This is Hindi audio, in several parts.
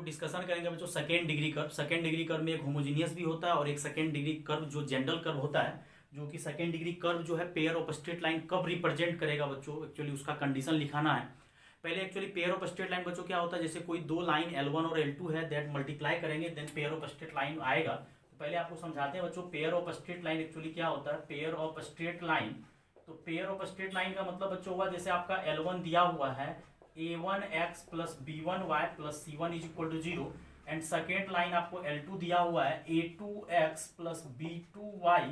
डिस्कशन करेंगे बच्चों second degree curve. Second degree curve में एक होमोजीनियस भी होता है और एक सेकेंड डिग्री कर्व जो जनरल कर्व होता है, जो कि सेकेंड डिग्री कर्व जो है पेयर ऑफ स्ट्रेट लाइन कब रिप्रेजेंट करेगा बच्चों, एक्चुअली उसका कंडीशन लिखाना है। पहले actually pair of straight line बच्चों क्या होता है, जैसे कोई दो लाइन L1 और L2 है, दैट मल्टीप्लाई करेंगे then pair of straight line आएगा। तो पहले आपको समझाते हैं बच्चों pair of straight line actually क्या होता है। पेयर ऑफ स्ट्रेट लाइन, तो पेयर ऑफ स्ट्रेट लाइन का मतलब बच्चों हुआ जैसे आपका L1 दिया हुआ है a1x plus b1y plus c1 is equal to 0 and second line आपको L2 दिया हुआ है a2x plus b2y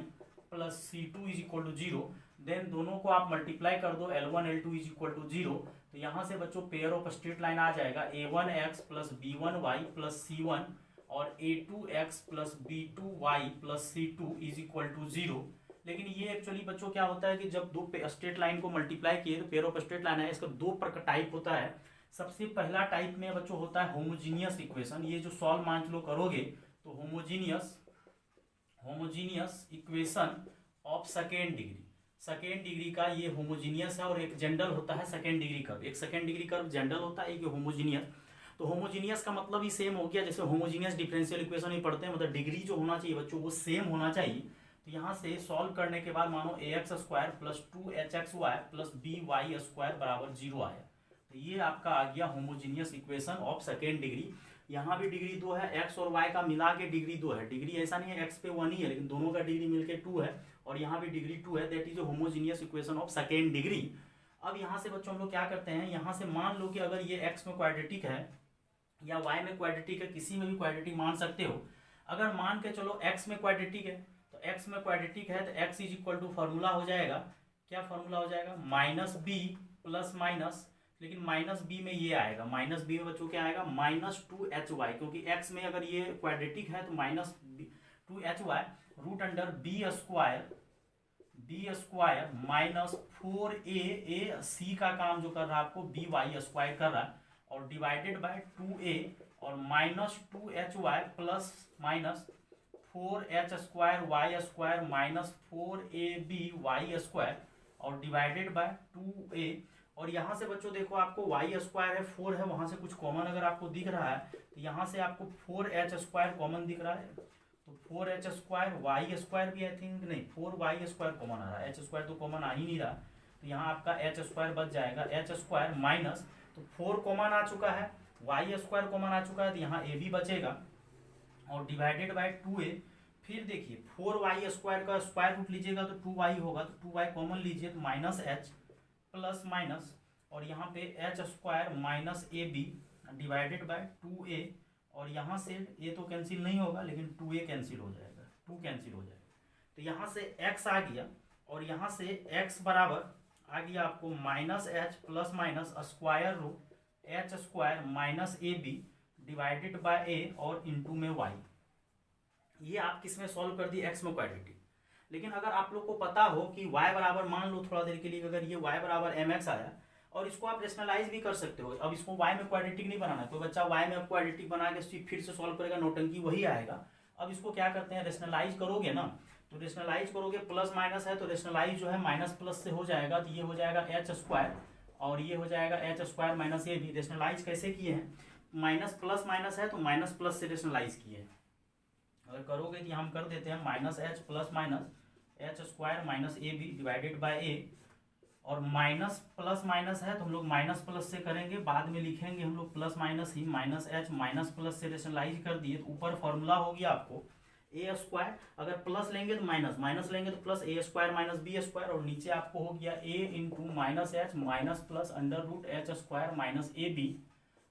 plus c2 is equal to 0। Then दोनों को आप मल्टीप्लाई कर दो L1 L2 is equal to 0। तो यहाँ से बच्चों पेयर ऑफ स्ट्रेट लाइन आ जाएगा a1x plus b1y plus c1 और a2x plus b2y plus c2 is equal to 0। लेकिन ये एक्चुअली बच्चों क्या होता है कि जब दो स्ट्रेट लाइन को मल्टीप्लाई किए तो पेयर ऑफ स्ट्रेट लाइन है, इसका दो प्रकार टाइप होता है। सबसे पहला टाइप में बच्चों होता है होमोजीनियस इक्वेशन। ये जो सॉल्व मान लो करोगे तो homogeneous equation of second degree का ये होमोजीनियस है और एक जनरल होता है सेकेंड डिग्री कर्व। एक सेकेंड डिग्री कर्व जनरल होता है, एक होमोजीनियस। तो होमोजीनियस का मतलब ही सेम हो गया, जैसे होमोजीनियस डिफरेंशियल इक्वेशन ही पढ़ते हैं, मतलब डिग्री जो होना चाहिए बच्चों वो सेम होना चाहिए। तो यहाँ से सॉल्व करने के बाद मानो ax square plus 2hxy plus by square बराबर 0 आया। तो ये आपका आ गया homogeneous equation of second degree. यहाँ भी डिग्री 2 है, x और y का मिला के डिग्री 2 है। डिग्री ऐसा नहीं है x पे 1 ही है, लेकिन दोनों का डिग्री मिलके 2 है और यहाँ भी डिग्री 2 है। That is homogeneous equation of second degree. अब यहाँ से बच्चों हम लोग क्या करते हैं, यहाँ से मान लो कि अगर ये x में क्वाड्रेटिक है या y में क्वाड्रेटिक है, किसी में भी क्वाड्रेटिक मान सकते हो। अगर मान के चलो x में क्वाड्रेटिक है तो x में क्वाड्रेटिक है तो x is equal to formula हो जाएगा, क्या फॉर्मूला हो जाएगा, माइनस बी प्लस माइनस, लेकिन माइनस बी में ये आएगा, माइनस बी में बच्चों क्या आएगा -2hy, क्योंकि x में अगर ये क्वाड्रेटिक है तो -2hy root under B square minus 4a c का काम जो कर रहा है आपको by स्क्वायर कर रहा है और डिवाइडेड बाय 2a और -2hy plus minus 4h square y square minus 4ab y square और डिवाइडेड बाय 2a। और यहाँ से बच्चों देखो आपको y स्क्वायर है 4 है, वहां से कुछ कॉमन अगर आपको दिख रहा है तो यहाँ से आपको 4h स्क्वायर कॉमन दिख रहा है, तो 4h स्क्वायर y स्क्वायर भी आई थिंक नहीं 4y स्क्वायर कॉमन आ रहा है, h स्क्वायर तो कॉमन आ ही नहीं रहा। तो यहाँ आपका h स्क्वायर बच जाएगा, h स्क्वायर माइनस, तो 4 कॉमन आ चुका है, y स्क्वायर कॉमन आ चुका है, तो यहाँ a भी बचेगा और डिवाइडेड बाय 2a। फिर देखिए 4y स्क्वायर का स्क्वायर रूट लीजिएगा तो 2y होगा, तो 2y कॉमन लीजिए तो माइनस h प्लस माइनस और यहाँ पे h square minus A B divided by 2a और यहाँ से ये तो कैंसिल नहीं होगा लेकिन 2a कैंसिल हो जाएगा, 2 कैंसिल हो जाएगा। तो यहाँ से x आ गया और यहाँ से x बराबर आ गया आपको minus h plus minus square root h square minus A B divided by a और इंटू में y। ये आप किस में सॉल्व कर दिए, x में क्वाड्रेटिक। लेकिन अगर आप लोग को पता हो कि y बराबर, मान लो थोड़ा देर के लिए अगर ये y बराबर mx आया और इसको आप रेशनलाइज भी कर सकते हो। अब इसको y में क्वाड्रेटिक नहीं बनाना, कोई बच्चा y में क्वाड्रेटिक बना के फिर से सॉल्व करेगा, नौटंकी वही आएगा। अब इसको क्या करते हैं, रेशनलाइज करोगे ना, तो रेशनलाइज करोगे प्लस माइनस है तो रेशनलाइज जो है माइनस प्लस से हो जाएगा, तो ये हो जाएगा h स्क्वायर और ये हो जाएगा h स्क्वायर माइनस ए भी। रेशनलाइज कैसे किए हैं, माइनस प्लस माइनस है तो माइनस प्लस से रेशनलाइज किए हैं। अगर करोगे तो हम कर देते हैं minus h plus minus h square minus A B divided by a और माइनस प्लस माइनस है तो हम लोग माइनस प्लस से करेंगे, बाद में लिखेंगे हम लोग प्लस माइनस ही, माइनस h माइनस प्लस से रेशनलाइज कर दिए तो ऊपर फॉर्मूला हो गया आपको a स्क्वायर, अगर प्लस लेंगे तो माइनस, माइनस लेंगे तो plus a square minus b square और नीचे आपको हो गया a into minus h minus plus under root h square minus A B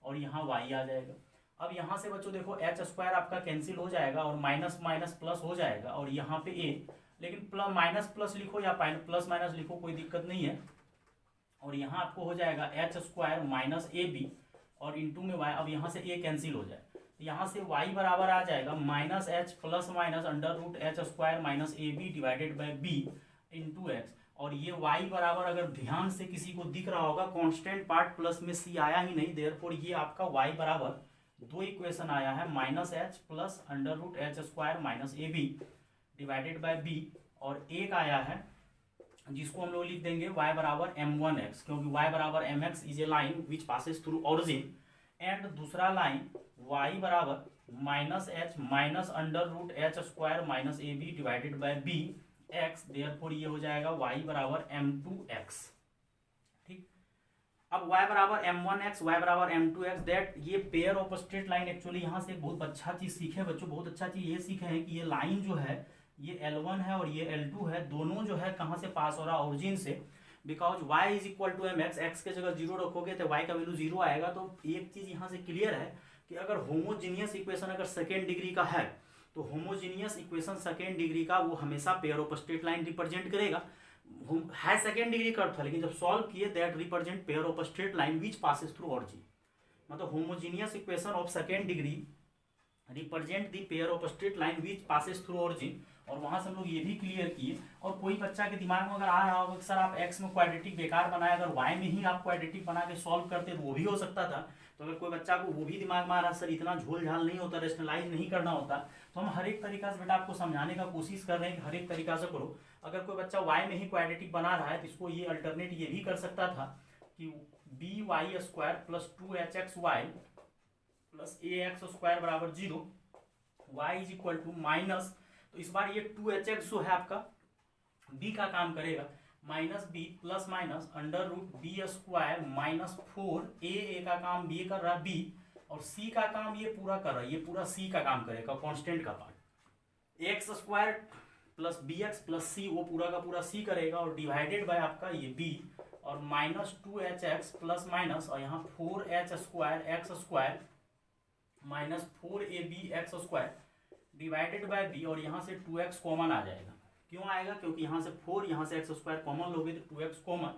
और यहाँ y आ जाएगा। अब यहाँ से बच्चों देखो h स्क्वायर आपका कैंसिल हो जाएगा और माइनस माइनस प्लस हो जाएगा और यहाँ पे a, लेकिन प्लस माइनस प्लस लिखो या प्लस माइनस लिखो कोई दिक्कत नहीं है। और यहाँ आपको हो जाएगा h square minus A B और इंटू में y, अब यहाँ से a कैंसिल हो जाए तो यहाँ से y बराबर आ जाएगा minus h plus minus under root h square minus A B divided by b into X. और ये y बराबर अगर ध्यान से किसी को दिख रहा होगा कांस्टेंट पार्ट प्लस में c आया ही नहीं, देयरफॉर ये आपका y बराबर दो इक्वेशन आया है minus h plus under root h square minus A B divided by b और एक आया है जिसको हम लोग लिख देंगे y बराबर m1x, क्योंकि y बराबर mx is a line which passes through origin and दूसरा लाइन वाई बराबर minus H minus under root H square minus A B divided by B X, therefore ये हो जाएगा वाई बराबर m2x। ठीक, अब y बराबर m1x, y बराबर m2x, दैट ये pair of straight line. Actually यहाँ से बहुत अच्छा चीज सीखे बच्चों, बहुत अच्छा चीज ये सीखे हैं कि ये लाइन जो है ये L1 है और ये L2 है, दोनों जो है कहाँ से पास हो रहा है, ओरिजिन से। Because y is equal to mx, x के जगह 0 रखोगे तो y का वैल्यू 0 आएगा। तो एक चीज यहाँ से क्लियर है कि अगर होमोजीनियस इक्वेशन अगर सेकेंड डिग्री का है तो होमोजीनियस इक्वेशन सेकेंड डिग्री का वो हमेशा pair of straight line represent करेगा। है सेकेंड डिग्री का अर्थ, लेकिन जब सॉल्व किए that represent pair of straight line which passes through origin. मतलब homogeneous equation of second degree represent the pair of straight line which passes through origin. और वहां से हम लोग ये भी क्लियर किए। और कोई बच्चा के दिमाग में अगर आ रहा होगा कि सर आप एक्स में क्वाड्रेटिक बेकार बनाए, अगर वाई में ही आप क्वाड्रेटिक बना के सॉल्व करते तो वो भी हो सकता था। तो अगर कोई बच्चा को वो भी दिमाग में आ रहा सर इतना झोल झाल नहीं होता, रेशनलाइज नहीं करना होता, तो हम हर एक तरीका से बेटा आपको समझाने का कोशिश कर रहे हैं कि हर एक तरीका से करो। अगर कोई बच्चा वाई में ही क्वाड्रेटिक बना रहा है तो इसको ये अल्टरनेट ये भी कर सकता था कि B Y square plus 2hxy plus ax² बराबर 0, y is equal to minus, तो इस बार ये 2hx जो है आपका b का काम करेगा, minus B plus minus under root B square minus 4 a का काम b कर रहा है b, और c का काम ये पूरा कर रहा है, ये पूरा c का काम करेगा, कांस्टेंट का part. x² plus B X plus C वो पूरा का पूरा c करेगा, और डिवाइडेड बाय आपका ये b, और माइनस 2hx प्लस माइनस, और यहाँ 4h² x² minus 4ab x² divided by b, और यहाँ से 2x कॉमन आ जाएगा। क्यों आएगा? क्योंकि यहाँ से 4, यहाँ से x² कॉमन लोगे तो 2x कॉमन,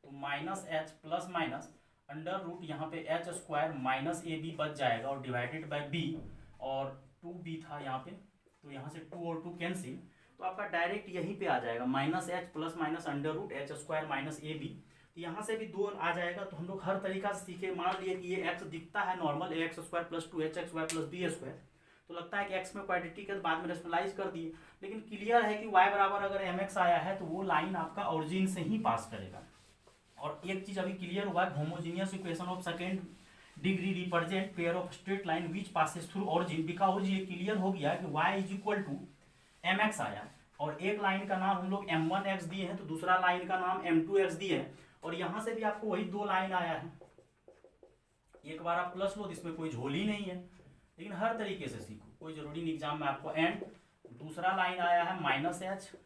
तो minus h plus minus under root यहाँ पे h² माइनस ab बच जाएगा, और डिवाइडेड बाय b, और 2b था यहाँ पे, तो यहाँ से 2 और 2 कैंसिल, तो आपका डायरेक्ट यहीं पे आ जाएगा minus h plus minus under root h² minus ab। यहाँ से भी 2 आ जाएगा। तो हम लोग हर तरीका से सीखे, मान लिए कि ये x दिखता है normal ax² plus 2hxy plus b², तो लगता है कि x में क्वाड्रेटिक है, बाद में रेशनलाइज कर दिए, लेकिन क्लियर है कि y बराबर अगर mx आया है तो वो लाइन आपका ओरिजिन से ही पास करेगा। और एक चीज अभी क्लियर हुआ है, homogeneous equation of second degree represent pair of straight line which passes through origin, because ये क्लियर हो गया कि y is equal to mx आया, और एक लाइन का नाम हम लोग m1x दिए हैं तो दूसरा लाइन का नाम m2x दिए हैं, और यहां से भी आपको वही 2 लाइन आया है। एक बार आप प्लस लो तो इसमें कोई झोल ही नहीं है, लेकिन हर तरीके से सीखो, कोई जरूरी नहीं एग्जाम में आपको। एंड दूसरा लाइन आया है minus h²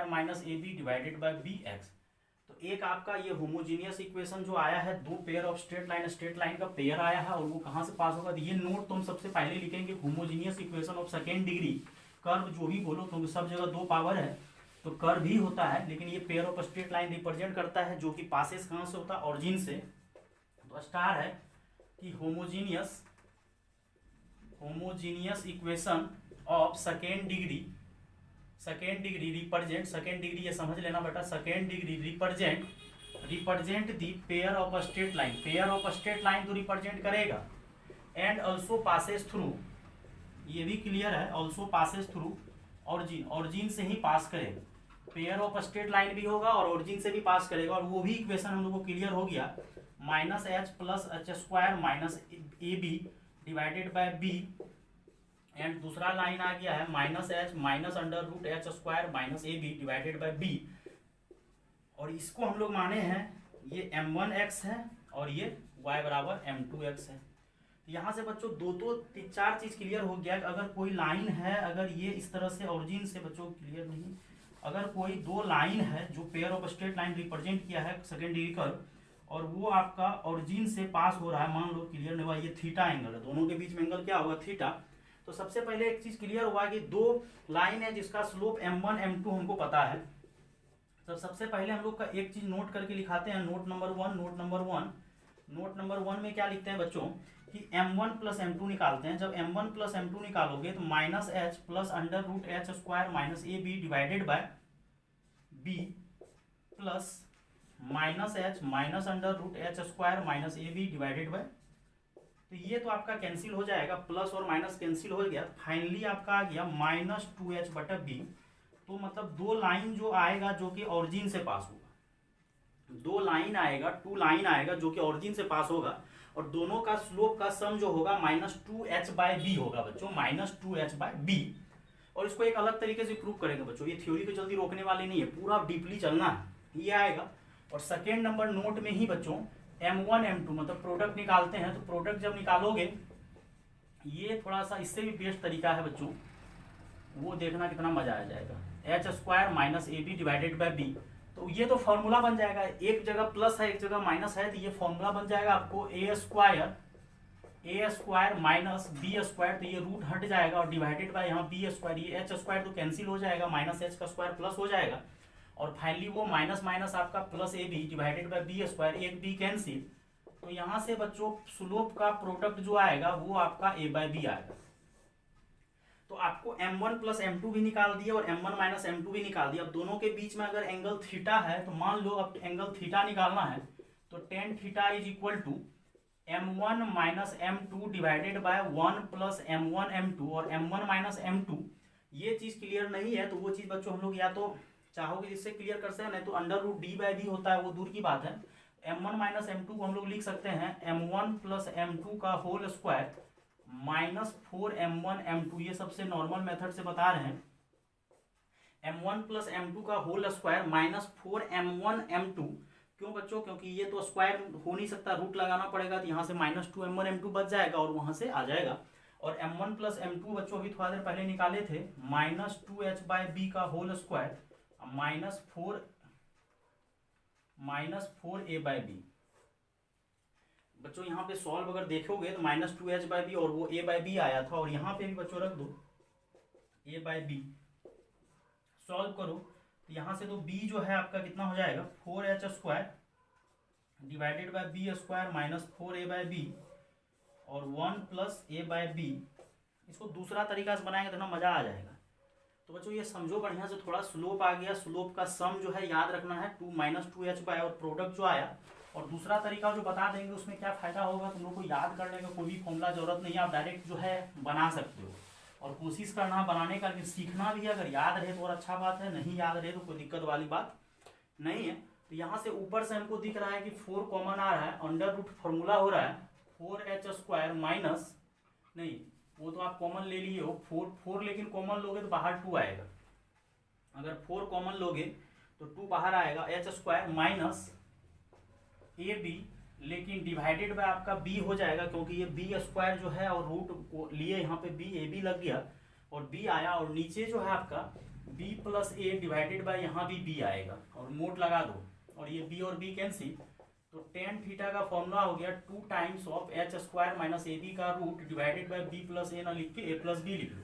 minus ab divided bye bx। तो एक आपका ये होमोजीनियस इक्वेशन जो आया है, 2 पेयर ऑफ स्ट्रेट लाइन का पेयर आया है, और वो कहाँ से पास होगा, ये नोट तुम सबसे पहले लिखेंगे, homogeneous equation of second degree curve जो भी बोलो, तो सब जगह 2 पावर है तो कर्व ही होता है, लेकिन ये pair of straight line represent करता है जो कि पासेस कहाँ से होता है, ओरिजिन से। तो स्टार है कि homogeneous equation of second degree represent, second degree ये समझ लेना बेटा, second degree represent the pair of straight line, pair of straight line तो रिप्रेजेंट करेगा, एंड ऑल्सो पासेस थ्रू, ये भी क्लियर है, also passes through origin, origin से ही पास करेगा, पेयर ऑफ स्ट्रेट लाइन भी होगा और ऑरिजिन से भी पास करेगा। और वो भी इक्वेशन हम लोग को क्लियर हो गया, minus h plus h² minus ab divided by b, and दूसरा लाइन आ गया है minus h minus under root h² minus ab divided by b, और इसको हम लोग माने हैं ये m1x है और ये y बराबर m2x है। यहाँ से बच्चों 4 चीज क्लियर हो गया। अगर कोई लाइन है, अगर ये इस तरह से ओरिजिन से, बच्चों क्लियर नहीं, अगर कोई 2 लाइन है जो pair of straight line represent किया है सेकेंड डिग्री कर्व, और वो आपका ओरिजिन से पास हो रहा है, मान लो क्लियर नहीं हुआ, ये थीटा एंगल है, दोनों के बीच में एंगल क्या होगा, थीटा। तो सबसे पहले एक चीज क्लियर हुआ कि 2 लाइन है जिसका स्लोप m1 m2 हमको पता है। तो सबसे पहले हम लोग का एक चीज नोट करके लिखाते हैं, नोट नंबर 1 में क्या लिखते हैं बच्चों कि m1 प्लस m2 निकालते हैं। जब m1 प्लस m2 निकालोगे तो minus h plus under root h² minus ab divided by b plus minus h minus under root h² minus ab divided by, तो ये तो आपका कैंसिल हो जाएगा, प्लस और माइनस कैंसिल हो गया, फाइनली आपका आ गया माइनस 2h बटा b। तो मतलब 2 लाइन जो आएगा जो कि ओरिजिन से पास होगा, 2 लाइन आएगा, 2 लाइन आएगा जो कि ओरिजिन से पास होगा, और दोनों का स्लोप का सम जो होगा -2h/b होगा बच्चों, -2h/b। और इसको एक अलग तरीके से प्रूव करेंगे बच्चों, ये थ्योरी को जल्दी रोकने वाली नहीं है, पूरा डीपली चलना है, ये आएगा। और सेकेंड नंबर नोट में ही बच्चों m1 m2 मतलब प्रोडक्ट निकालते हैं, तो प्रोडक्ट जब निकालोगे, ये थोड़ा सा इससे भी बेस्ट तरीका है बच्चों, वो देखना कितना मजा आ जाएगा। h² - ab divided by b, तो ये तो फॉर्मूला बन जाएगा, एक जगह प्लस है एक जगह माइनस है, तो ये फॉर्मूला बन जाएगा आपको a² माइनस b², तो ये रूट हट जाएगा और डिवाइडेड बाय यहाँ b², ये h² तो कैंसिल हो जाएगा, -h² प्लस हो जाएगा, और फाइनली वो माइनस माइनस आपका plus ab divided bye b², एक b कैंसिल, तो यहाँ से बच्चों स्लोप का प्रोडक्ट जो आएगा वो आपका a/b आएगा। तो आपको m1 प्लस m2 भी निकाल दिया और m1 माइनस m2 भी निकाल दिया। अब दोनों के बीच में अगर एंगल थीटा है, तो मान लो अब एंगल थीटा निकालना है, तो tan theta is equal to m1 minus m2 divided by 1 plus m1 m2, और m1 माइनस m2 ये चीज़ क्लियर नहीं है तो वो चीज़ बच्चों हम लोग या तो चाहोगे जिससे क्लियर कर सकते हैं, नहीं तो √d/b होता है, वो दूर की बात है। m1 माइनस m2 को हम लोग लिख सकते हैं m1 प्लस m2 का होल स्क्वायर -4m1 m2, ये सबसे नॉर्मल मेथड से बता रहे हैं। m1 प्लस m2 का होल स्क्वायर -4m1 m2, क्यों बच्चों? क्योंकि ये तो स्क्वायर हो नहीं सकता, रूट लगाना पड़ेगा, तो यहाँ से -2m1 m2 बच जाएगा और वहाँ से आ जाएगा। और m1 प्लस m2 बच्चों अभी थोड़ा देर पहले निकाले थे, -2h/b का होल स्क्वायर -4a/b। बच्चों यहाँ पे सॉल्व अगर देखोगे तो -2h/b और वो a/b आया था, और यहाँ पे भी बच्चों रख दो a/b, सॉल्व करो तो यहाँ से तो b जो है आपका कितना हो जाएगा 4h² divided by b² -4a/b और 1 प्लस a/b। इसको दूसरा तरीका से बनाएंगे तो ना मजा आ जाएगा। तो बच्चों ये समझो बढ़िया से, थोड़ा स्लोप आ गया, स्लोप का सम जो है याद रखना है 2 - 2h/ और प्रोडक्ट जो आया, और दूसरा तरीका जो बता देंगे उसमें क्या फायदा होगा, तुम लोग को याद करने का कोई भी फॉर्मूला जरूरत नहीं है, आप डायरेक्ट जो है बना सकते हो, और कोशिश करना बनाने का, लेकिन सीखना भी है, अगर याद रहे तो और अच्छा बात है, नहीं याद रहे तो कोई दिक्कत वाली बात नहीं है। तो यहाँ से ऊपर से हमको दिख रहा है कि 4 कॉमन आ रहा है, अंडर रूट फॉर्मूला हो रहा है 4h² माइनस, नहीं वो तो आप कॉमन ले लिए हो, 4 लेकिन कॉमन लोगे तो बाहर 2 आएगा, अगर 4 कॉमन लोगे तो 2 बाहर आएगा, h² माइनस ab, लेकिन डिवाइडेड बाय आपका b हो जाएगा, क्योंकि ये b² जो है और रूट को लिए यहाँ पे ab लग गया और b आया, और नीचे जो है आपका b plus a divided by यहाँ भी b आएगा, और मोड लगा दो, और ये b और b कैंसिल, तो tan थीटा का फॉर्मूला हो गया 2 times of h² minus ab का root divided by b plus a ना लिख के a प्लस b लिख लो।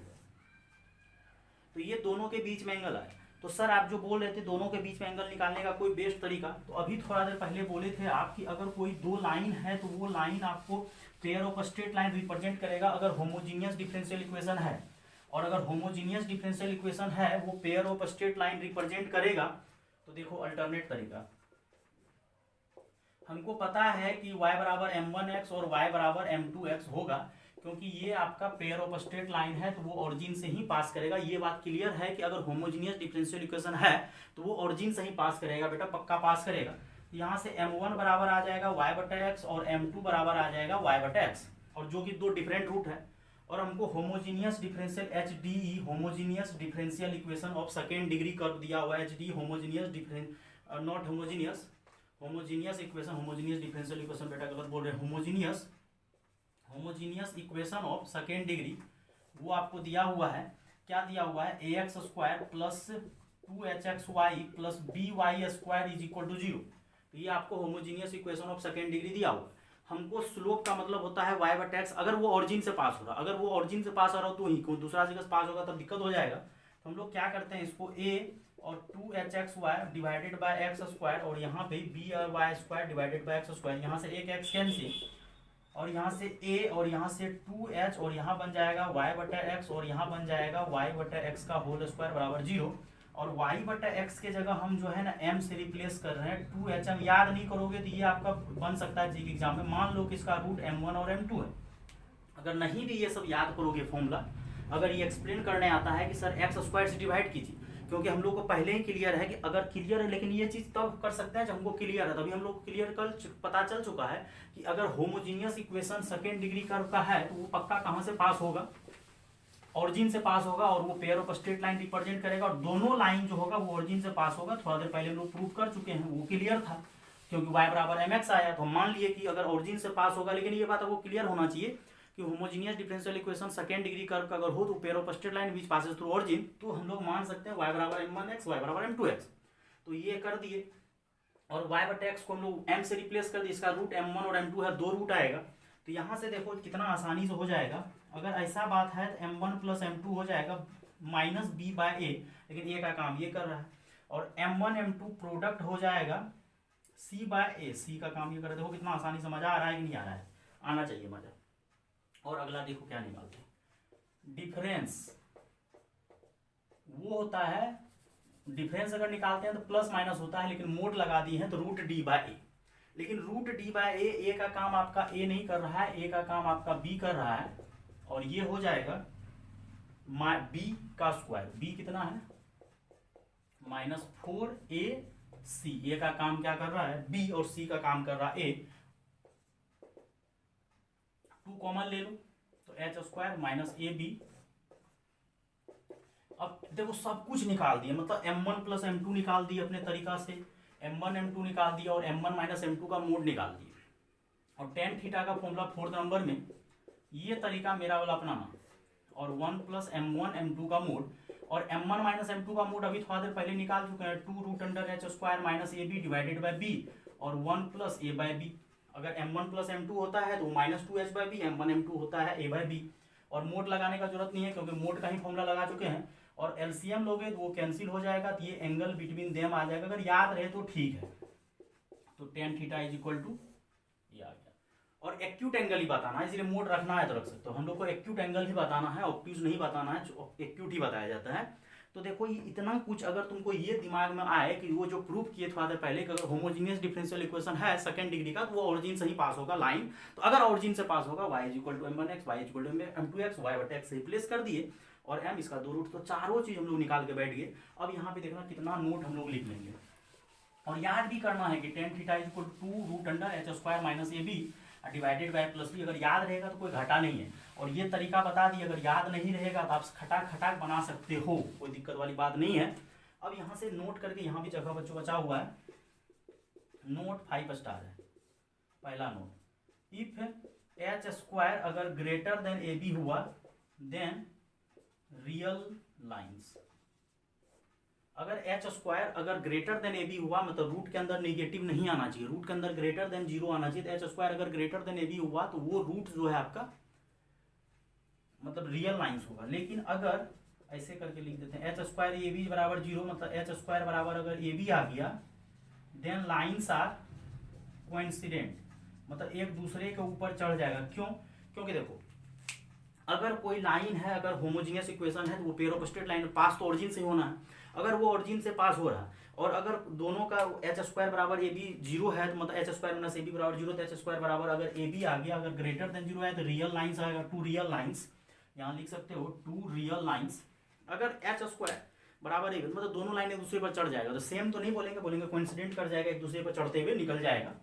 तो ये दोनों के बीच में एंगल आए। तो सर आप जो बोल रहे थे दोनों के बीच में एंगल निकालने का कोई बेस्ट तरीका, तो अभी थोड़ा देर पहले बोले थे आप कि अगर कोई दो लाइन है तो वो लाइन आपको pair of straight line represent करेगा अगर होमोजीनियस डिफरेंशियल इक्वेशन है, और अगर होमोजीनियस डिफरेंशियल इक्वेशन है वो pair of straight line represent करेगा। तो देखो अल्टरनेट तरीका, हमको पता है कि y बराबर m1x और y बराबर m2x होगा, क्योंकि ये आपका पेयर ऑफ स्ट्रेट लाइन है तो वो ओरिजिन से ही पास करेगा। ये बात क्लियर है कि अगर होमोजीनियस डिफरेंशियल इक्वेशन है तो वो ओरिजिन से ही पास करेगा, बेटा पक्का पास करेगा। यहाँ से m1 बराबर आ जाएगा y/x और m2 बराबर आ जाएगा y/x, और जो कि दो डिफरेंट रूट है, और हमको homogeneous differential HDE homogeneous differential equation of second degree कर दिया हुआ है। HDE homogeneous not homogeneous equation, homogeneous differential equation बेटा गलत बोल रहे हैं, homogeneous equation of second degree, वो आपको दिया हुआ है। क्या दिया हुआ है? ax² plus 2hxy plus by² is equal to 0। तो ये आपको homogeneous equation of second degree दिया हुआ। हमको स्लोप का मतलब होता है y/x, अगर वो ऑरिजिन से पास हो रहा, अगर वो ऑरिजिन से पास हो रहा हो तो ही, कोई दूसरा जगह से पास होगा तब दिक्कत हो जाएगा। तो हम लोग क्या करते हैं, इसको a और 2hxy डिवाइडेड बाय x² और यहाँ पे by² डिवाइडेड बाय x², यहाँ से एक x कैंसिल, और यहाँ से a और यहाँ से 2h और यहाँ बन जाएगा y/x और यहाँ बन जाएगा y/x का होल स्क्वायर बराबर 0, और y/x के जगह हम जो है ना m से रिप्लेस कर रहे हैं 2h। हम याद नहीं करोगे तो ये आपका बन सकता है जी एग्जाम में, मान लो कि इसका रूट m1 और m2 है। अगर नहीं भी ये सब याद करोगे फॉर्मूला, अगर ये एक्सप्लेन करने आता है कि सर x² से डिवाइड कीजिए, क्योंकि हम लोग को पहले ही क्लियर है कि अगर क्लियर है, लेकिन ये चीज़ तब कर सकते हैं जब हमको क्लियर है, तभी हम लोग को क्लियर पता चल चुका है कि अगर homogeneous equation second degree curve का है तो वो पक्का कहाँ से पास होगा, ऑरिजिन से पास होगा, और वो pair of straight line represent करेगा, और दोनों लाइन जो होगा वो ऑरिजिन से पास होगा। थोड़ा देर पहले हम लोग प्रूव कर चुके हैं, वो क्लियर था क्योंकि y बराबर mx आया, तो हम मान लिए कि अगर ऑरिजिन से पास होगा। लेकिन ये बात आपको क्लियर होना चाहिए कि homogeneous differential equation second degree curve का अगर हो तो pair of straight line which passes through origin, तो हम लोग मान सकते हैं y बराबर m1x, y बराबर m2x। तो ये कर दिए, और y बटे x को हम लोग m से रिप्लेस कर दिए, इसका रूट m1 और m2 है, 2 रूट आएगा। तो यहाँ से देखो कितना आसानी से हो जाएगा। अगर ऐसा बात है तो m1 प्लस m2 हो जाएगा माइनस b बाय a, लेकिन ये का काम ये कर रहा है, और m1 m2 प्रोडक्ट हो जाएगा c बाय a, c का काम ये कर रहा है। देखो कितना आसानी से, मजा आ रहा है कि नहीं आ रहा है, आना चाहिए मजा। और अगला देखो क्या निकालते हैं, डिफरेंस वो होता है, डिफरेंस अगर निकालते हैं तो प्लस माइनस होता है, लेकिन मोड लगा दी है तो रूट डी बाय ए। लेकिन रूट डी बाय ए का काम आपका ए नहीं कर रहा है, ए का काम आपका बी कर रहा है, और ये हो जाएगा बी का स्क्वायर। बी कितना है -4ac, ए का काम क्या कर रहा है बी, और सी का काम कर रहा है ए। 2 कॉमन ले लो तो H square minus A B. अब देखो सब कुछ निकाल दिया, मतलब m1 प्लस m2 निकाल दिए अपने तरीका से, m1 m2 निकाल दिया, और m1 माइनस m2 का मोड निकाल दिया, और टेन थीटा का फॉर्मूला 4th नंबर में ये तरीका मेरा वाला अपनाना, और 1 प्लस m1 m2 का मोड, और m1 माइनस m2 का मोड अभी थोड़ा देर पहले निकाल चुके हैं, 2 root under H square minus A B divided by B, और 1 प्लस ए बाई बी। अगर m1 प्लस m2 होता है तो minus 2h by B, m1 m2 होता है a बाई बी, और मोड लगाने का जरूरत नहीं है क्योंकि मोड का ही फॉर्मूला लगा चुके हैं, और एलसीएम लोगे तो वो कैंसिल हो जाएगा, तो ये एंगल बिटवीन देम आ जाएगा। अगर याद रहे तो ठीक है, तो tan theta is equal to ये आ गया। और एक्यूट एंगल ही बताना है, इसलिए मोड रखना है तो रख सकते हो, हम लोग को एक्यूट एंगल ही बताना है, ऑब्ट्यूज नहीं बताना है, एक्यूट ही बताया जाता है। तो देखो ये इतना कुछ अगर तुमको ये दिमाग में आए कि वो जो प्रूफ किए थोड़ा देर पहले कि अगर होमोजीनियस डिफरेंशियल इक्वेशन है सेकंड डिग्री का तो वो ऑरिजिन से ही पास होगा लाइन, तो अगर ऑरिजिन से पास होगा y is equal to m1x, y is equal to m2x, y बटे x रिप्लेस कर दिए, और m इसका 2 रूट, तो चारों चीज हम लोग निकाल के बैठ गए। अब यहाँ पे देखना कितना नोट हम लोग लिख लेंगे, और याद भी करना है कि tan theta is equal to 2 root under H square minus A B divided by plus B. अगर याद रहेगा तो कोई घाटा नहीं है, और ये तरीका बता दिए, अगर याद नहीं रहेगा तो आप खटाक खटाक बना सकते हो, कोई दिक्कत वाली बात नहीं है। अब यहाँ से नोट करके, यहाँ भी जगह बच्चों बचा हुआ है, नोट 5 स्टार है। पहला नोट, इफ एच स्क्वायर अगर ग्रेटर देन ए बी हुआ देन रियल लाइन्स। अगर एच स्क्वायर अगर ग्रेटर देन ए बी हुआ, मतलब रूट के अंदर नेगेटिव नहीं आना चाहिए, रूट के अंदर ग्रेटर देन 0 आना चाहिए, तो एच स्क्वायर अगर ग्रेटर देन ए बी हुआ तो वो रूट जो है आपका मतलब रियल लाइन्स होगा। लेकिन अगर ऐसे करके लिख देते हैं, एच स्क्वायर ए बी बराबर 0, मतलब एच स्क्वायर बराबर अगर ए बी आ गया देन लाइन्स आर कोइंसिडेंट, मतलब एक दूसरे के ऊपर चढ़ जाएगा। क्यों? क्योंकि देखो अगर कोई लाइन है, अगर होमोजीनियस इक्वेशन है तो वो पेयर ऑफ स्ट्रेट लाइन पास तो ऑरिजिन से होना है, अगर वो ऑरिजिन से पास हो रहा है, और अगर दोनों का एच स्क्वायर बराबर ए बी 0 है, तो मतलब H square minus A B बराबर 0, तो एच स्क्वायर बराबर अगर ए बी आ गया, अगर ग्रेटर देन 0 है तो रियल लाइन्स आएगा, 2 रियल लाइन्स, यहाँ लिख सकते हो 2 रियल लाइन्स। अगर एच स्क्वायर बराबर ए बी मतलब दोनों लाइन एक दूसरे पर चढ़ जाएगा, तो सेम तो नहीं बोलेंगे, बोलेंगे कोइंसिडेंट कर जाएगा, एक दूसरे पर चढ़ते हुए निकल जाएगा।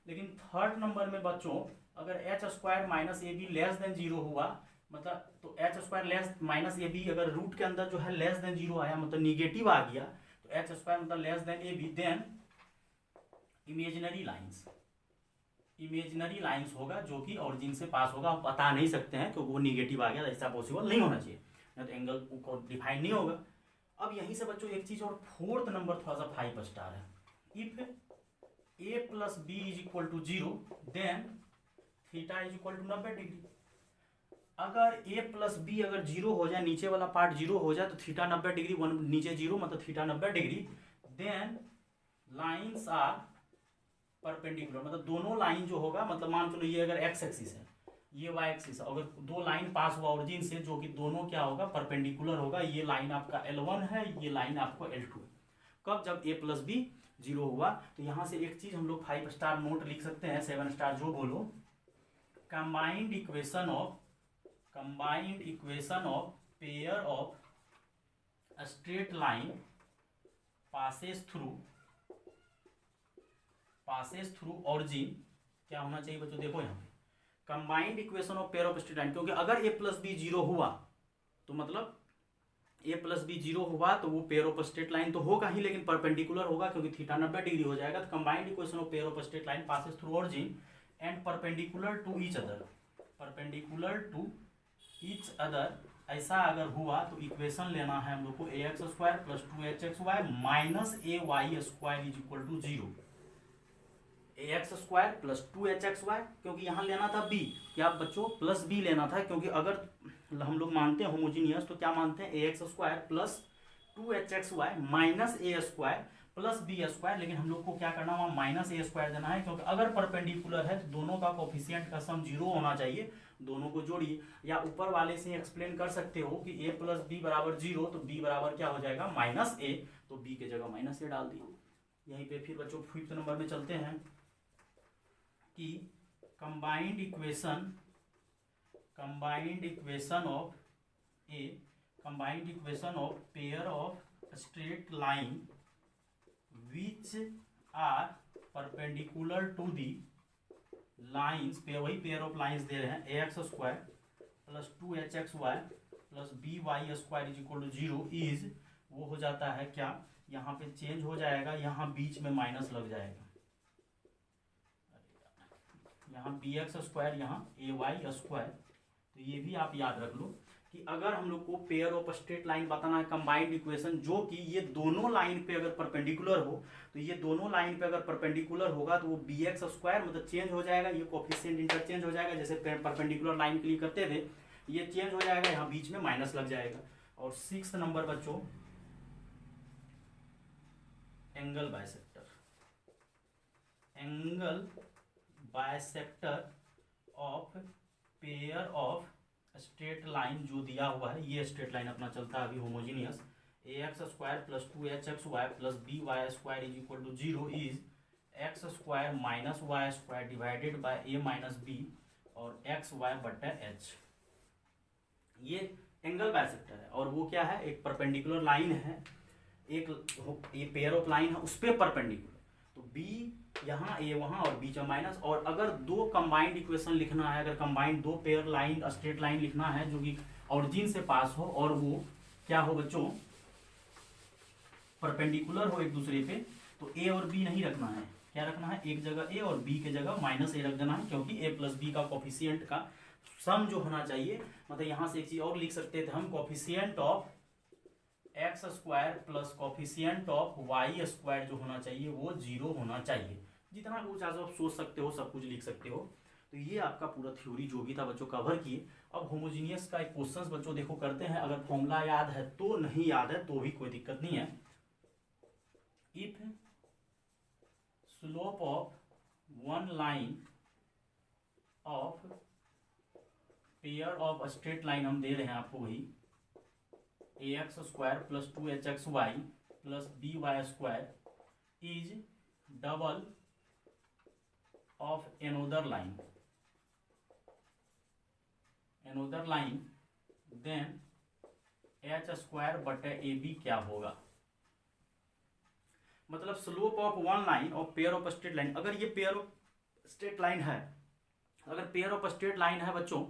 लेकिन थर्ड नंबर में बच्चों अगर H square minus A B less than 0 हुआ, मतलब तो H square less minus A B अगर रूट के अंदर जो है लेस देन 0 आया, मतलब निगेटिव आ गया, तो एच स्क्वायर मतलब less than A B, then imaginary lines, imaginary lines होगा जो कि ऑरिजिन से पास होगा। आप बता नहीं सकते हैं क्योंकि वो निगेटिव आ गया, ऐसा पॉसिबल नहीं होना चाहिए, नहीं तो एंगल को डिफाइन नहीं होगा। अब यहीं से बच्चों एक चीज और, फोर्थ नंबर थोड़ा सा 5 स्टार है, if A plus B is equal to 0 then theta is equal to 90 degree. अगर a प्लस बी अगर 0 हो जाए, नीचे वाला पार्ट 0 हो जाए, तो थीटा 90 डिग्री, नीचे 0 मतलब theta 90 degree, then lines are perpendicular, मतलब दोनों लाइन जो होगा, मतलब मान चलो ये अगर x एक्सिस है, ये y एक्सिस है, अगर दो लाइन पास हुआ ओरिजिन से जो कि दोनों क्या होगा परपेंडिकुलर होगा, ये लाइन आपका L1 है, ये लाइन आपको L2 है। कब? जब a प्लस बी 0 हुआ। तो यहाँ से एक चीज हम लोग 5 स्टार नोट लिख सकते हैं, 7 स्टार जो बोलो, combined equation of pair of straight line passes through origin क्या होना चाहिए बच्चों, देखो यहाँ पे combined equation of pair of straight line, क्योंकि अगर ए प्लस बी जीरो हुआ तो मतलब ए प्लस बी जीरो हुआ तो वो पेयर ऑफ स्ट्रेट लाइन तो होगा ही, लेकिन परपेंडिकुलर होगा क्योंकि थीटा 90 डिग्री हो जाएगा। तो combined equation of pair of straight line passes through origin and perpendicular to each other, ऐसा अगर हुआ तो इक्वेशन लेना है हम लोग को A X square plus 2hxy minus A Y square is equal to 0। A X square plus 2hxy, क्योंकि यहाँ लेना था b, क्या बच्चों प्लस b लेना था, क्योंकि अगर हम लोग मानते हैं होमोजीनियस तो क्या मानते हैं A X square plus 2hxy minus A square plus B square, लेकिन हम लोग को क्या करना वहाँ माइनस ए स्क्वायर देना है, क्योंकि अगर परपेंडिकुलर है तो दोनों का कोफिशिएंट का सम 0 होना चाहिए, दोनों को जोड़िए। या ऊपर वाले से एक्सप्लेन कर सकते हो कि a प्लस बी बराबर 0, तो b बराबर क्या हो जाएगा माइनस ए, तो b के जगह माइनस ए डाल दिए। यहीं पे फिर बच्चों 5th नंबर में चलते हैं कि combined equation of pair of straight line which are perpendicular to the lines, पे वही पेयर ऑफ लाइन्स दे रहे हैं, A X square plus 2hxy plus B Y square is equal to 0 is, वो हो जाता है क्या, यहाँ पे चेंज हो जाएगा, यहाँ बीच में माइनस लग जाएगा, यहाँ बी एक्स स्क्वायर यहाँ ए वाई स्क्वायर। तो ये भी आप याद रख लो कि अगर हम लोग को पेयर ऑफ स्ट्रेट लाइन बताना है कंबाइंड इक्वेशन, जो कि ये दोनों लाइन पे अगर परपेंडिकुलर हो, तो ये दोनों लाइन पे अगर परपेंडिकुलर होगा तो वो बी एक्स स्क्वायर मतलब चेंज हो जाएगा, ये कोफिशिएंट इंटरचेंज हो जाएगा, जैसे परपेंडिकुलर लाइन के लिए करते थे, ये चेंज हो जाएगा, यहाँ बीच में माइनस लग जाएगा। और 6th नंबर बच्चों angle bisector of pair of straight line जो दिया हुआ है, ये स्ट्रेट लाइन अपना चलता है अभी homogeneous, A X square plus 2hxy plus B Y square is equal to 0 is X square minus Y square divided by A minus B और एक्स वाई बटा एच। ये एंगल बाइसेक्टर है और वो क्या है, एक परपेंडिकुलर लाइन है, एक ये पेयर ऑफ लाइन है उस पर परपेंडिकुलर, तो बी यहाँ ए वहाँ और बीच में माइनस। और अगर दो कंबाइंड इक्वेशन लिखना है, अगर कंबाइंड दो पेयर लाइन स्ट्रेट लाइन लिखना है जो कि ऑरिजिन से पास हो और वो क्या हो बच्चों परपेंडिकुलर हो एक दूसरे पे, तो ए और बी नहीं रखना है, क्या रखना है, एक जगह ए और बी के जगह माइनस ए रख देना है, क्योंकि ए प्लस बी का कोफिशिएंट का सम जो होना चाहिए, मतलब यहाँ से एक चीज और लिख सकते थे हम, coefficient of X square plus coefficient of Y square जो होना चाहिए वो 0 होना चाहिए। जितना कुछ आज आप सोच सकते हो सब कुछ लिख सकते हो। तो ये आपका पूरा थ्योरी जो भी था बच्चों कवर किए। अब होमोजीनियस का एक क्वेश्चन बच्चों देखो करते हैं, अगर फॉर्मूला याद है तो, नहीं याद है तो भी कोई दिक्कत नहीं है। If slope of one line of pair of straight line हम दे रहे हैं आपको वही A X square plus 2hxy plus B Y square is double of another line then H square बटे ए बी क्या होगा। मतलब स्लोप ऑफ वन लाइन और पेयर ऑफ स्ट्रेट लाइन, अगर ये पेयर ऑफ स्ट्रेट लाइन है, अगर पेयर ऑफ स्ट्रेट लाइन है बच्चों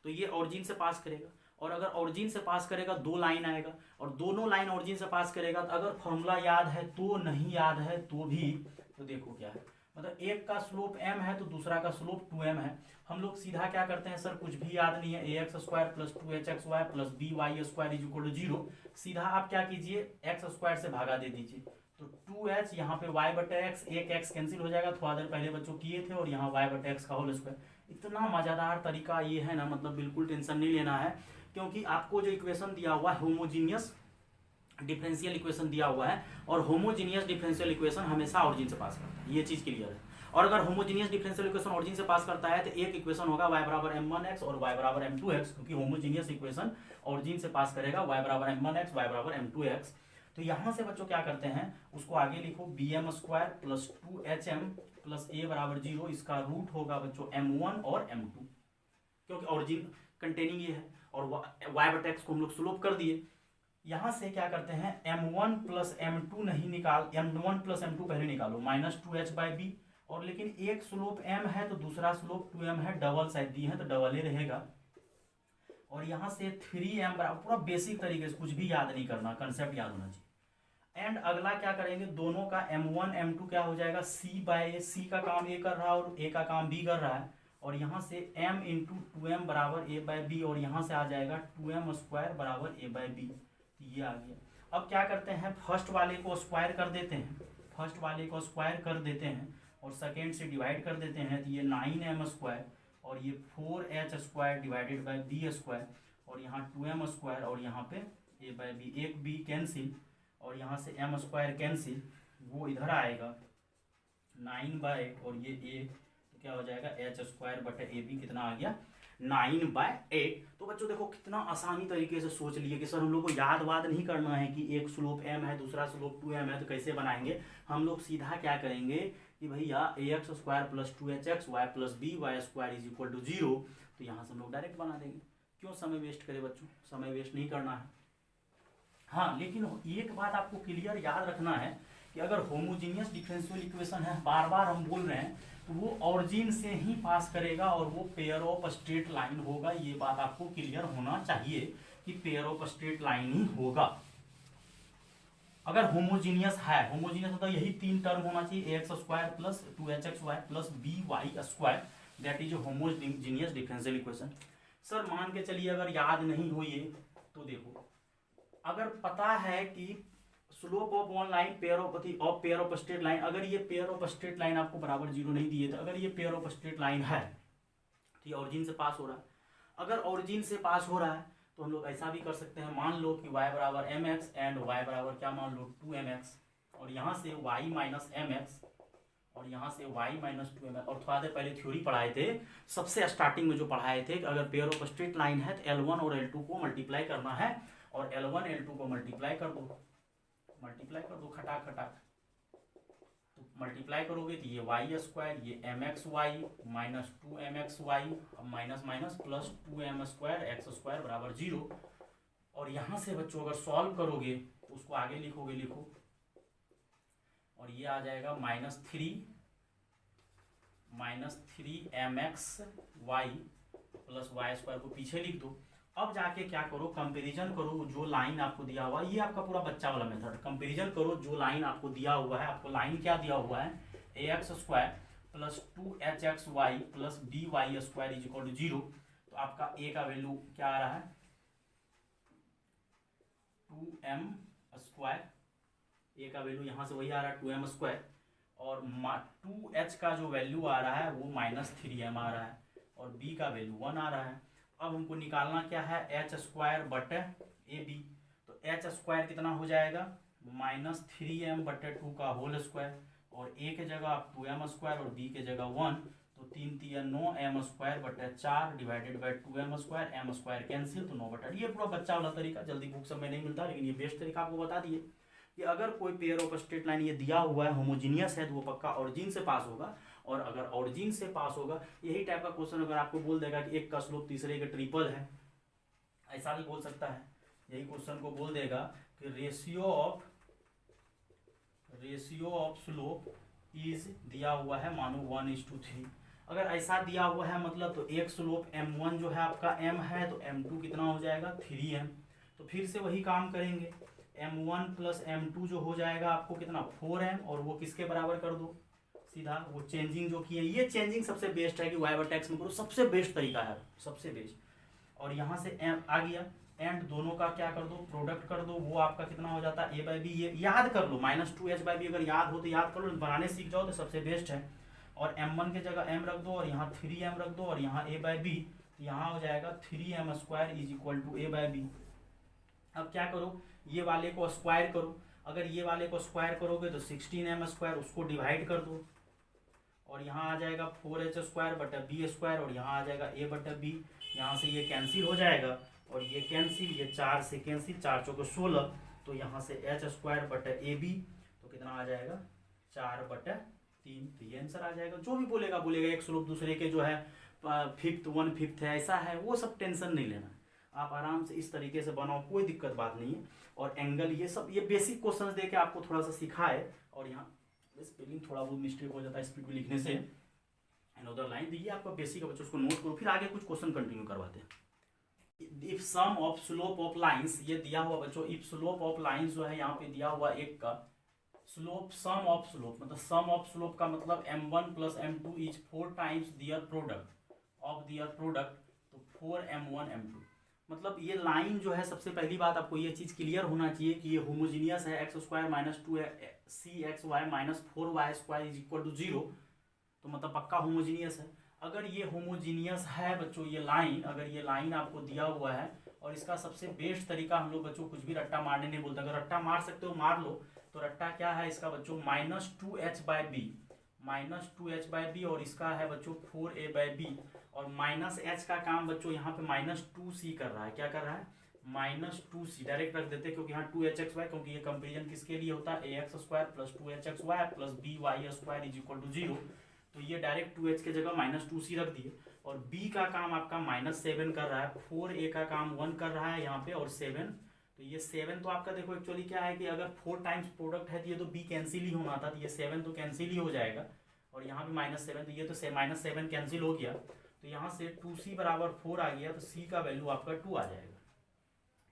तो ये ऑरिजिन से पास करेगा, और अगर ऑरिजिन से पास करेगा दो लाइन आएगा, और दोनों लाइन ऑरिजिन से पास करेगा। तो अगर फॉर्मूला याद है तो, नहीं याद है तो भी, तो देखो क्या है, मतलब एक का स्लोप m है तो दूसरा का स्लोप 2m है। हम लोग सीधा क्या करते हैं, सर कुछ भी याद नहीं है, A X square plus 2hxy plus B Y square is equal to 0, सीधा आप क्या कीजिए एक्स स्क्वायर से भागा दे दीजिए, तो 2h यहाँ पे y बटे एक्स, एक x कैंसिल हो जाएगा, थोड़ा देर पहले बच्चों किए थे, और यहाँ y बटे एक्स का होल स्क्वायर। इतना मज़ेदार तरीका ये है ना, मतलब बिल्कुल टेंशन नहीं लेना है, क्योंकि आपको जो इक्वेशन दिया हुआ है होमोजीनियस डिफरेंशियल इक्वेशन दिया हुआ है, और होमोजीनियस डिफरेंशियल इक्वेशन हमेशा ऑरिजिन से पास करता है, ये चीज़ क्लियर है। और अगर होमोजीनियस डिफरेंशियल इक्वेशन ऑरिजिन से पास करता है तो एक इक्वेशन होगा y बराबर m1x और y बराबर m2x, क्योंकि होमोजीनियस इक्वेशन ऑरिजिन से पास करेगा y बराबर m1x y बराबर m2x। तो यहाँ से बच्चों क्या करते हैं, उसको आगे लिखो bm square plus 2hm plus a बराबर 0, इसका रूट होगा बच्चों m1 और m2, क्योंकि ऑरिजिन कंटेनिंग ये है, और y बटे x को हम लोग स्लोप कर दिए, यहाँ से क्या करते हैं, m1 प्लस m2 नहीं निकाल, m1 प्लस m2 पहले निकालो, -2h/b, और लेकिन एक स्लोप m है तो दूसरा स्लोप 2m है, डबल साइड दी है तो डबल ए रहेगा। और यहाँ से 3m बराबर, पूरा बेसिक तरीके से, कुछ भी याद नहीं करना, कंसेप्ट याद होना चाहिए। एंड अगला क्या करेंगे, दोनों का m1 m2 क्या हो जाएगा, c/a, c का काम a कर रहा है और a का काम b कर रहा है, और यहाँ से m इंटू 2m बराबर a/b, और यहाँ से आ जाएगा 2m² बराबर a/b। ये आ गया। अब क्या करते हैं, फर्स्ट वाले को स्क्वायर कर देते हैं, फर्स्ट वाले को स्क्वायर कर देते हैं और सेकेंड से डिवाइड कर देते हैं, तो ये 9m² और ये 4h² डिवाइडेड बाई b², और यहाँ 2m² और यहाँ पे a/b, एक b कैंसिल और यहाँ से m² कैंसिल, वो इधर आएगा 9/8 और ये a, तो क्या हो जाएगा h² बटे ab, कितना आ गया 9/8। तो बच्चों देखो कितना आसानी तरीके से सोच लिए कि सर हम लोग को याद वाद नहीं करना है कि एक स्लोप m है दूसरा स्लोप 2m है तो कैसे बनाएंगे। हम लोग सीधा क्या करेंगे कि भैया ax² + 2hxy + by² is equal to 0, तो यहाँ से हम लोग डायरेक्ट बना देंगे। क्यों समय वेस्ट करें बच्चों, समय वेस्ट नहीं करना है। हाँ, लेकिन एक बात आपको क्लियर याद रखना है कि अगर होमोजीनियस डिफरेंशियल इक्वेशन है, बार बार हम बोल रहे हैं, तो वो ऑरिजिन से ही पास करेगा और वो पेयर ऑफ स्ट्रेट लाइन होगा। ये बात आपको क्लियर होना चाहिए कि पेयर ऑफ स्ट्रेट लाइन ही होगा अगर होमोजीनियस है। होमोजीनियस मतलब यही तीन टर्म होना चाहिए, ax² + 2hxy + by², that is homogeneous differential equation. Sir मान के चलिए अगर याद नहीं हो ये, तो देखो अगर पता है कि slope of one line pair of straight line, अगर ये पेयर ऑफ स्ट्रेट लाइन आपको बराबर 0 नहीं दिए, तो अगर ये पेयर ऑफ स्ट्रेट लाइन है तो ये ऑरिजिन से पास हो रहा है। अगर ऑरिजिन से पास हो रहा है तो हम लोग ऐसा भी कर सकते हैं, मान लो कि y बराबर mx एंड y बराबर क्या मान लो 2mx, और यहाँ से y माइनस mx और यहाँ से y माइनस 2mx। और थोड़ा देर पहले थ्योरी पढ़ाए थे, सबसे स्टार्टिंग में जो पढ़ाए थे कि अगर पेयर ऑफ स्ट्रेट लाइन है तो L1 और L2 को मल्टीप्लाई करना है, और L1 L2 को मल्टीप्लाई कर दो खटाक खटाक, तो मल्टीप्लाई करोगे तो ये y², ये mxy minus 2mxy, minus minus plus 2m² x² बराबर 0। और यहाँ से बच्चों अगर सॉल्व करोगे तो उसको आगे लिखोगे, लिखो, और ये आ जाएगा -3mxy प्लस y² को पीछे लिख दो। अब जाके क्या करो, कंपैरिजन करो, जो लाइन आपको दिया हुआ है, ये आपका पूरा बच्चा वाला मेथड, कंपैरिजन करो जो लाइन आपको दिया हुआ है। आपको लाइन क्या दिया हुआ है, ax² + 2hxy + by² is equal to 0, तो आपका a का वैल्यू क्या आ रहा है 2m², a का वैल्यू यहाँ से वही आ रहा है 2m², और 2h का जो वैल्यू आ रहा है वो -3m आ रहा है, और b का वैल्यू 1 आ रहा है। अब हमको निकालना क्या है, h² बटे ab, तो h² कितना हो जाएगा -3m/2 का होल स्क्वायर, और a के जगह आप 2m² और b के जगह 1, तो 3 × 9 m² बटे 4 divided by 2m², m² cancel, तो 9/। ये पूरा बच्चा वाला तरीका, जल्दी बुक सब में नहीं मिलता, लेकिन ये बेस्ट तरीका आपको बता दिए कि अगर कोई पेयर ऑफ स्ट्रेट लाइन ये दिया हुआ है होमोजीनियस है तो वो पक्का ऑरिजिन से पास होगा, और अगर ऑरिजिन से पास होगा, यही टाइप का क्वेश्चन अगर आपको बोल देगा कि एक का स्लोप तीसरे का ट्रिपल है, ऐसा भी बोल सकता है। यही क्वेश्चन को बोल देगा कि रेशियो ऑफ स्लोप इज दिया हुआ है, मानो 1:3। अगर ऐसा दिया हुआ है मतलब तो एक स्लोप m1 जो है आपका m है, तो m2 कितना हो जाएगा 3m। तो फिर से वही काम करेंगे, m1 + m2 जो हो जाएगा आपको कितना 4m, और वो किसके बराबर कर दो सीधा, वो चेंजिंग जो की है, ये चेंजिंग सबसे बेस्ट है कि y/x में करो, सबसे बेस्ट तरीका है, सबसे बेस्ट। और यहाँ से m आ गया, एंड दोनों का क्या कर दो, प्रोडक्ट कर दो, वो आपका कितना हो जाता है a/b, ये याद कर लो, -2h/b अगर याद हो तो याद कर लो, बनाने सीख जाओ तो सबसे बेस्ट है। और m1 के जगह m रख दो, और यहाँ 3m रख दो, और यहाँ a/b, तो यहाँ हो जाएगा 3m² is equal to a/b। अब क्या करो, ये वाले को स्क्वायर करो, अगर ये वाले को स्क्वायर करोगे तो 16m², उसको डिवाइड कर दो, और यहाँ आ जाएगा 4h² बटा b², और यहाँ आ जाएगा a/b, यहाँ से ये कैंसिल हो जाएगा, और ये कैंसिल, ये 4 से कैंसिल, 4 चौको 16, तो यहाँ से h² बटा ab, तो कितना आ जाएगा 4/3, तो ये आंसर आ जाएगा। जो भी बोलेगा एक स्लोप दूसरे के जो है 1/5 है, ऐसा है, वो सब टेंशन नहीं लेना। आप आराम से इस तरीके से बनाओ, कोई दिक्कत बात नहीं है। और एंगल ये सब ये बेसिक क्वेश्चन दे के आपको थोड़ा सा सिखाए। और यहाँ स्पेलिंग थोड़ा बहुत मिस्टेक हो जाता है स्पीड में लिखने से, अनदर लाइन दी आपका बेसिक है बच्चों, उसको नोट करो, फिर आगे कुछ क्वेश्चन कंटिन्यू करवाते हैं। If sum of slope of lines, ये दिया हुआ बच्चों, इफ स्लोप ऑफ लाइंस जो है यहाँ पे दिया हुआ एक का स्लोप, सम ऑफ स्लोप मतलब सम ऑफ स्लोप का मतलब m1 plus m2 is 4 times their product of their product, तो 4m1 m2 मतलब ये लाइन जो है, सबसे पहली बात आपको ये चीज क्लियर होना चाहिए कि ये होमोजीनियस है, X square minus 2cxy minus 4y square is equal to 0, तो मतलब पक्का होमोजीनियस है। अगर ये होमोजीनियस है बच्चों, ये लाइन, अगर ये लाइन आपको दिया हुआ है, और इसका सबसे बेस्ट तरीका हम लोग बच्चों कुछ भी रट्टा मारने नहीं बोलते, अगर रट्टा मार सकते हो मार लो। तो रट्टा क्या है इसका बच्चों, -2h/b, -2h/b, और इसका है बच्चों 4a/b, और -h का काम बच्चों यहाँ पे -2c कर रहा है, क्या कर रहा है, -2c डायरेक्ट रख देते क्योंकि यहाँ 2hxy, क्योंकि ये कंपेरिजन किसके लिए होता है, ax² plus 2hxy plus by² is equal to 0, तो ये डायरेक्ट 2h के जगह -2c रख दिए। और b का काम आपका -7 कर रहा है, 4a का काम 1 कर रहा है यहाँ पे, और 7, तो ये 7 तो आपका देखो एक्चुअली क्या है कि अगर 4 टाइम्स प्रोडक्ट है तो ये तो b कैंसिल ही होना था, तो ये 7 तो कैंसिल ही हो जाएगा, और यहाँ पे -7, तो ये तो -7 कैंसिल हो गया, तो यहाँ से 2c बराबर 4 आ गया, तो c का वैल्यू आपका 2 आ जाएगा।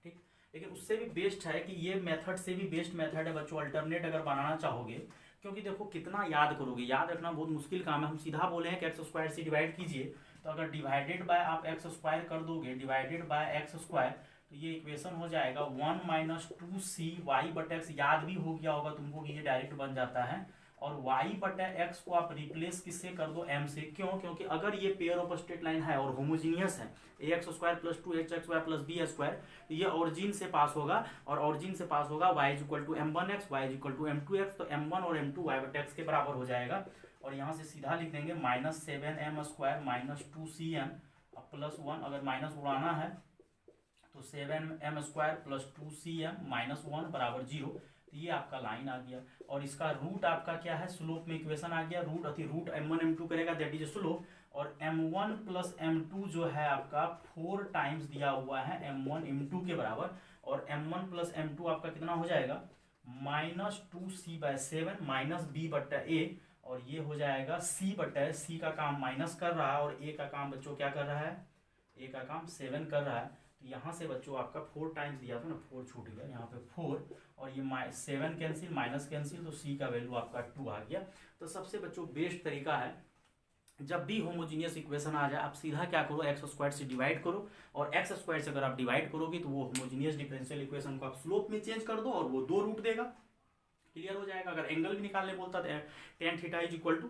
ठीक, लेकिन उससे भी बेस्ट है कि ये मेथड से भी बेस्ट मेथड है बच्चों, अल्टरनेट अगर बनाना चाहोगे, क्योंकि देखो कितना याद करोगे, याद रखना बहुत मुश्किल काम है। हम सीधा बोले हैं कि x² से डिवाइड कीजिए, तो अगर डिवाइडेड बाय आप x² कर दोगे, डिवाइडेड बाय x², तो ये इक्वेशन हो जाएगा 1 माइनस 2cy/x, याद भी हो गया होगा तुमको कि ये डायरेक्ट बन जाता है, और y/x को आप रिप्लेस किससे कर दो, m से। क्यों, क्योंकि अगर ये पेयर ऑफ स्ट्रेट लाइन है और होमोजीनियस है, ax² plus 2hxy plus b², तो ये ऑरिजिन से पास होगा, और ऑरिजिन से पास होगा y is equal to m1x, y is equal to m2x, तो m1 और m2 y/x के बराबर हो जाएगा। और यहाँ से सीधा लिख देंगे -7m² माइनस 2cm प्लस 1, अगर माइनस उड़ाना है तो 7m² प्लस 2cm माइनस 1 बराबर 0, तो ये आपका लाइन आ गया। और इसका रूट आपका क्या है, स्लोप में इक्वेशन आ गया, रूट m1 m2 करेगा, दैट इज स्लोप, और m1 प्लस m2 जो है आपका 4 टाइम्स दिया हुआ है m1 m2 के बराबर, और m1 प्लस m2 आपका कितना हो जाएगा, -2c/7 माइनस b/a, और ये हो जाएगा c/c का काम माइनस कर रहा है, और a का काम बच्चों क्या कर रहा है, a का काम 7 कर रहा है, तो यहाँ से बच्चों आपका 4 टाइम्स दिया था ना, 4 छूट गया, यहाँ पे 4, और ये 7 कैंसिल माइनस कैंसिल, तो c का वैल्यू आपका 2 आ गया। तो सबसे बच्चों बेस्ट तरीका है, जब भी होमोजीनियस इक्वेशन आ जाए आप सीधा क्या करो, x² से डिवाइड करो, और x² से अगर आप डिवाइड करोगे तो वो होमोजीनियस डिफरेंशियल इक्वेशन को आप स्लोप में चेंज कर दो, और वो 2 रूट देगा, क्लियर हो जाएगा। अगर एंगल भी निकालने बोलता है, tan theta is equal to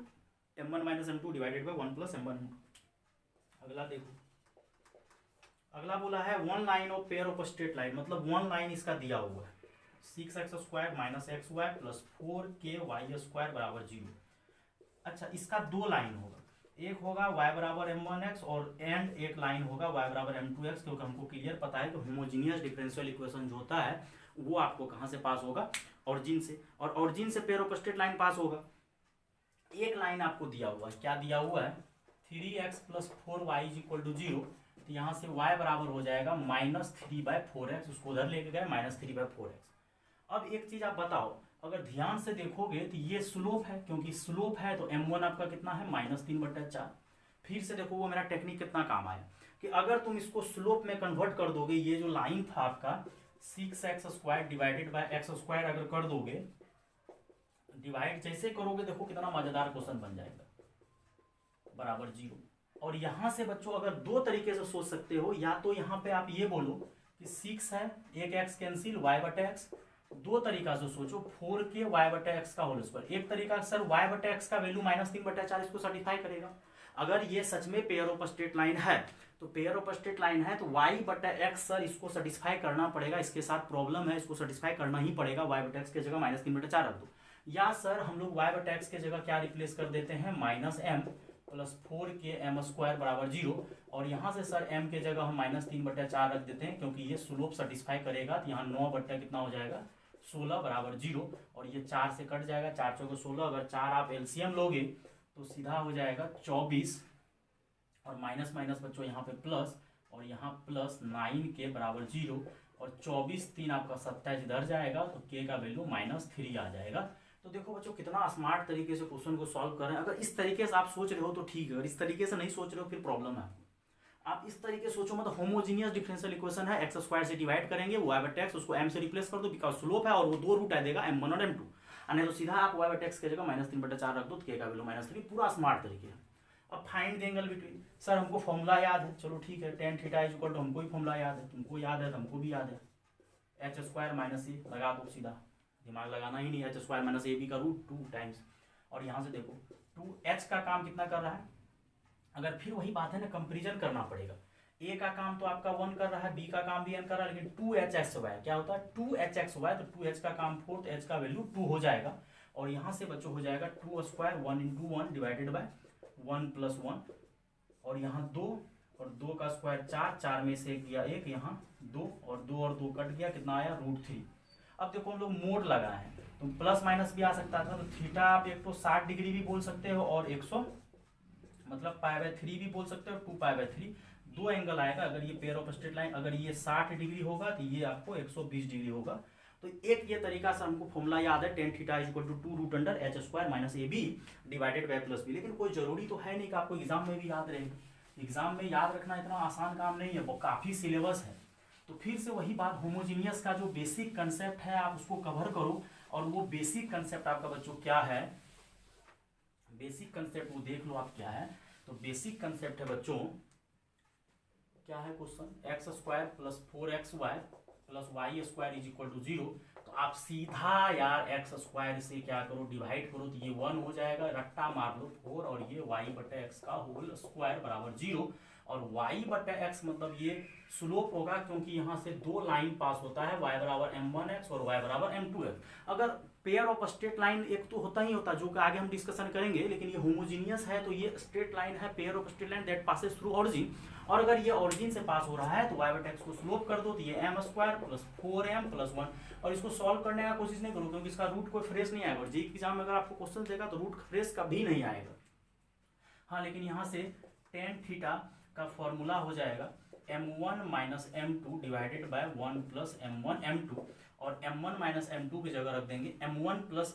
m1 minus m2 divided by 1 plus m1। अगला देखो, अगला बोला है one line of pair of straight line, मतलब वन लाइन इसका दिया हुआ है 6x² minus xy plus 4ky² बराबर 0। अच्छा, इसका 2 लाइन होगा, एक होगा y बराबर m1x, और एंड एक लाइन होगा y बराबर m2x, क्योंकि हमको क्लियर पता है कि होमोजीनियस डिफरेंशियल इक्वेशन जो होता है वो आपको कहाँ से पास होगा, ऑरिजिन से, और ऑरिजिन से पेयर ऑफ स्ट्रेट लाइन पास होगा। एक लाइन आपको दिया हुआ है, क्या दिया हुआ है, 3x plus 4y is equal to 0, तो यहाँ से y बराबर हो जाएगा -3/4x, उसको उधर लेके गए -3/4x। अब एक चीज आप बताओ, अगर ध्यान से देखोगे तो ये स्लोप है, क्योंकि स्लोप है तो m1 आपका कितना है, -3/4। फिर से देखो वो मेरा टेक्निक कितना काम आया, कि अगर तुम इसको स्लोप में कन्वर्ट कर दोगे, ये जो लाइन था आपका 6x² डिवाइडेड बाय x² अगर कर दोगे, डिवाइड जैसे करोगे देखो कितना मजेदार क्वेश्चन बन जाएगा, बराबर 0। और यहां से बच्चों अगर 2 तरीके से सोच सकते हो, या तो यहाँ पे आप ये बोलो कि 6 है, एक x कैंसिल y/x, 2 तरीका से सोचो, 4k y/x का होल स्क्वायर। एक तरीका सर y/x का वैल्यू -3/4 इसको सर्टिफाई करेगा। अगर ये सच में पेयर ऑफ स्ट्रेट लाइन है, तो पेयर ऑफ स्ट्रेट लाइन है तो y/x सर इसको सेटिस्फाई करना पड़ेगा, इसके साथ प्रॉब्लम है, इसको सेटिस्फाई करना ही पड़ेगा, y/x के जगह -3/4 रख दो। या सर हम लोग y/x के जगह क्या रिप्लेस कर देते हैं, -m प्लस 4k m² बराबर 0, और यहाँ से सर m के जगह हम -3/4 रख देते हैं, क्योंकि ये स्लोप सेटिस्फाई करेगा, तो यहाँ 9 बट्टा कितना हो जाएगा, 16 बराबर 0, और ये 4 से कट जाएगा, 4 चौके 16, अगर 4 आप एलसीएम लोगे तो सीधा हो जाएगा 24, और माइनस माइनस बच्चों यहाँ पे प्लस, और यहाँ प्लस 9 के बराबर 0 और 24 3 आपका 27 इधर जाएगा तो के का वैल्यू -3 आ जाएगा। तो देखो बच्चों कितना स्मार्ट तरीके से क्वेश्चन को सॉल्व कर रहे हैं। अगर इस तरीके से आप सोच रहे हो तो ठीक है, अगर इस तरीके से नहीं सोच रहे हो फिर प्रॉब्लम है आपको। आप इस तरीके से सोचो, मतलब होमोजीनियस डिफरेंशियल इक्वेशन है, एक्स स्क्वायर से डिवाइड करेंगे वाई बाय एक्स, उसको एम से रिप्लेस कर दो बिकॉज स्लोप है और वो 2 रूट आ देगा m1 और m2, नहीं तो सीधा आप वाई बाय एक्स की जगह -3/4 रख दो तो के का वैल्यू -3। पूरा स्मार्ट तरीके है। अब find the angle between, sir हमको फॉर्मूला याद है, चलो ठीक है, tan theta is equal to, हमको ही फॉर्मूला याद है, तुमको याद है, हमको भी याद है, h स्क्वायर माइनस ए लगा दो, सीधा दिमाग लगाना ही नहीं, h square minus A B का रूट 2 टाइम्स। और यहाँ से देखो 2h का काम कितना कर रहा है, अगर फिर वही बात है ना, कंपेरिजन करना पड़ेगा। ए का काम तो आपका 1 कर रहा है, बी का काम भी n कर रहा है, लेकिन 2hxy क्या होता है 2hxy, तो 2h का काम 4 तो h का वैल्यू 2 हो जाएगा। और यहाँ से बच्चों हो जाएगा 2 स्क्वायर 1 × 1 डिवाइडेड बाय 1 + 1, और यहाँ 2 और 2 का स्क्वायर 4, 4 में से गया 1, यहाँ 2 और 2 कट गया, कितना आया √3। अब देखो हम लोग मोड लगाए हैं तो प्लस माइनस भी आ सकता था, तो थीटा आप एक तो 60 डिग्री भी बोल सकते हो और 100 मतलब π/3 भी बोल सकते हो, 2π/3, 2 एंगल आएगा। अगर ये पेयर ऑफ स्ट्रेट लाइन, अगर ये 60 डिग्री होगा तो ये आपको 120 डिग्री होगा। तो एक ये तरीका से हमको फॉर्मूला याद है, tan theta = 2√h² - ab divided by plus B. लेकिन कोई जरूरी तो है नहीं कि आपको एग्जाम में भी याद रहेगा। एग्जाम में याद रखना इतना आसान काम नहीं है, वो काफ़ी सिलेबस है। तो फिर से वही बात, होमोजीनियस का जो बेसिक कंसेप्ट है आप उसको कवर करो। और वो बेसिक कंसेप्ट आपका बच्चों क्या है, बेसिक कंसेप्ट वो देख लो आप क्या है। तो बेसिक कंसेप्ट है बच्चों, क्या है क्वेश्चन, x² + 4xy + y² = 0। तो आप सीधा यार x² से क्या करो, डिवाइड करो, तो ये 1 हो जाएगा, रट्टा मार लो 4, और ये y/x का होल स्क्वायर बराबर 0। और y/x मतलब ये स्लोप होगा, क्योंकि यहाँ से 2 लाइन पास होता है, y = m1x और y = m2x। अगर पेयर ऑफ स्ट्रेट लाइन एक तो होता ही होता, जो कि आगे हम डिस्कशन करेंगे, लेकिन ये होमोजीनियस है तो ये स्ट्रेट लाइन है, pair of straight line that passes through origin. और अगर ये ऑरिजिन से पास हो रहा है तो y/x को स्लोप कर दो, तो ये m² + 4m + 1। और इसको सॉल्व करने का कोशिश नहीं करो, क्योंकि इसका रूट कोई फ्रेश नहीं आएगा, और जी एग्जाम में अगर आपको क्वेश्चन देगा तो रूट फ्रेश कभी नहीं आएगा। हाँ, लेकिन यहाँ से tan थीटा का फॉर्मूला हो जाएगा m1 - m2 divided by 1 + m1 m2, और m1 - m2 की जगह रख देंगे m1 +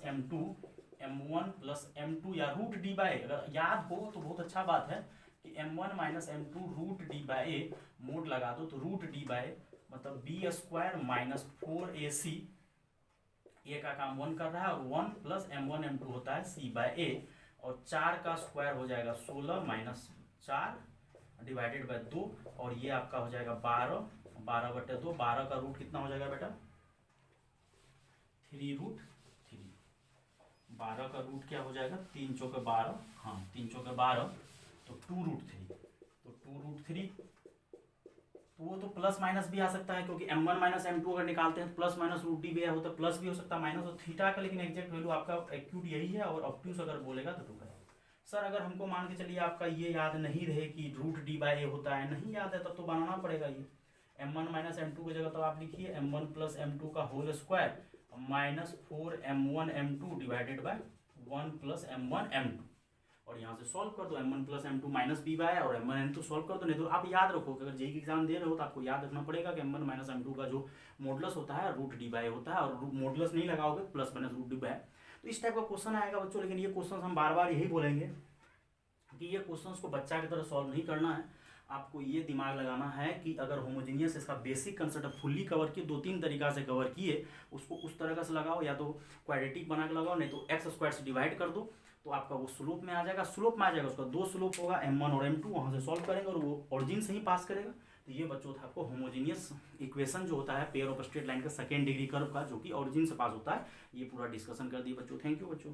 m2 या √d/a। अगर याद हो तो बहुत अच्छा बात है कि m1 - m2 √d/a, मोड लगा दो तो √d/a मतलब b² - 4ac, a का काम 1 कर रहा है, और 1 + m1 m2 होता है c/a, और 4 का स्क्वायर हो जाएगा 16 - 4 डिवाइडेड बाय 2, और ये आपका हो जाएगा 12, 12/2। 12 का रूट कितना हो जाएगा बेटा, 3√3। 12 का रूट क्या हो जाएगा, 3 × 4 = 12, हाँ 3 × 4 = 12, तो 2√3, तो 2√3। तो वो तो प्लस माइनस भी आ सकता है, क्योंकि m1 - m2 अगर निकालते हैं तो प्लस माइनस √d/a होता है, प्लस भी हो सकता है माइनस, और थीटा का लेकिन एग्जैक्ट वैल्यू आपका एक्यूट यही है, और ऑब्ट्यूज अगर बोलेगा तो 2 है। सर अगर हमको मान के चलिए आपका ये याद नहीं रहे कि √d/a होता है, नहीं याद है, तब तो बनाना पड़ेगा ये m1 - m2 की जगह तो आप लिखिए m1 + m2 का whole square -4m1 m2 divided by 1 + m1 m2, और यहाँ से सॉल्व कर दो, m1 + m2 -b/a और m1 m2 सॉल्व कर दो। नहीं तो आप याद रखो कि अगर जेईई एग्जाम दे रहे हो तो आपको याद रखना पड़ेगा कि m1 - m2 का जो मॉडुलस होता है √d/a होता है, और मॉडुलस नहीं लगाओगे प्लस माइनस √d/a। तो इस टाइप का क्वेश्चन आएगा बच्चों, लेकिन ये क्वेश्चन हम बार बार यही बोलेंगे कि ये क्वेश्चंस को बच्चा की तरह सॉल्व नहीं करना है। आपको ये दिमाग लगाना है कि अगर होमोजीनियस इसका बेसिक कंसेप्ट फुल्ली कवर किए, 2-3 तरीका से कवर किए, उसको उस तरह से लगाओ, या तो क्वाड्रेटिक बना के लगाओ, नहीं तो x² से डिवाइड कर दो, तो आपका वो स्लोप में आ जाएगा। स्लोप में आ जाएगा, उसका 2 स्लोप होगा m1 और m2, वहाँ से सॉल्व करेंगे और वो ऑरिजिन से ही पास करेगा। तो ये बच्चों था आपको होमोजीनियस इक्वेशन जो होता है पेयर ऑफ स्ट्रेट लाइन का सेकेंड डिग्री कर्व का, जो कि ऑरिजिन से पास होता है, ये पूरा डिस्कशन कर दिए बच्चों। थैंक यू बच्चों।